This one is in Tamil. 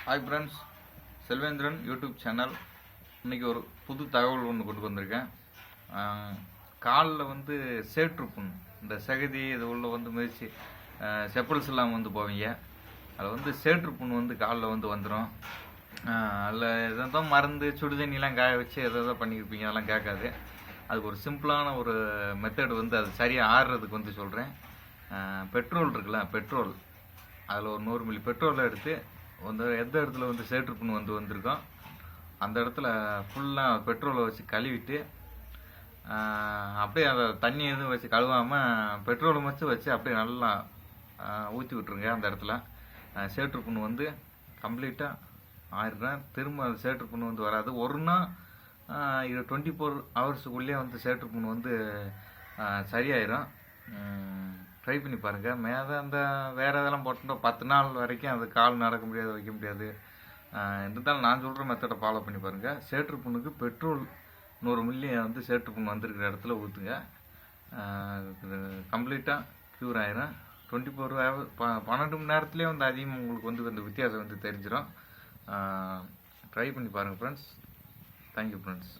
Hi friends, Selvendran YouTube channel. இன்றைக்கி ஒரு புது தகவல் ஒன்று கொண்டு வந்திருக்கேன். காலில் வந்து சேற்று புண், இந்த சகதி இது உள்ள வந்து மிதிச்சு செப்பல்ஸ் எல்லாம் வந்து போவீங்க. அதில் வந்து சேற்று புண் வந்து காலில் வந்து வந்துடும். அதில் எதோ மருந்து சுடுதண்ணிலாம் காய வச்சு எதோ பண்ணியிருப்பீங்க, அதெல்லாம் கேட்காது. அதுக்கு ஒரு சிம்பிளான ஒரு மெத்தட் வந்து அது சரியாக ஆடுறதுக்கு வந்து சொல்கிறேன். பெட்ரோல் இருக்குல்ல, பெட்ரோல், அதில் ஒரு 100 மில்லி பெட்ரோலை எடுத்து வந்து எந்த இடத்துல வந்து சேற்று புண் வந்து வந்திருக்கோம் அந்த இடத்துல ஃபுல்லாக பெட்ரோலை வச்சு கழுவிட்டு, அப்படியே அதை தண்ணி எதுவும் வச்சு கழுவாமல் பெட்ரோலை வச்சு அப்படியே நல்லா ஊற்றி விட்ருங்க. அந்த இடத்துல சேற்று புண் வந்து கம்ப்ளீட்டாக ஆயிடுறேன். திரும்ப அந்த சேற்று புண் வந்து வராது. ஒரு நாள் இது 24 ஹவர்ஸுக்குள்ளேயே வந்து சேற்று புண் வந்து சரியாயிடும். ட்ரை பண்ணி பாருங்கள். அந்த வேறு இதெல்லாம் போட்டோம் 10 நாள் வரைக்கும் அது கால் நடக்க முடியாது, வைக்க முடியாது. இருந்தாலும் நான் சொல்கிற மெத்தடை ஃபாலோ பண்ணி பாருங்கள். சேற்று புண்ணுக்கு பெட்ரோல் 100 மில்லி வந்து சேற்று புண் வந்திருக்கிற இடத்துல ஊற்றுங்க. கம்ப்ளீட்டாக க்யூர் ஆயிரும். 24 ஹவர் 12 மணி நேரத்துலேயே வந்து அதிகமாக உங்களுக்கு வந்து இந்த வித்தியாசம் வந்து தெரிஞ்சிடும். ட்ரை பண்ணி பாருங்கள் ஃப்ரெண்ட்ஸ். Thank you friends.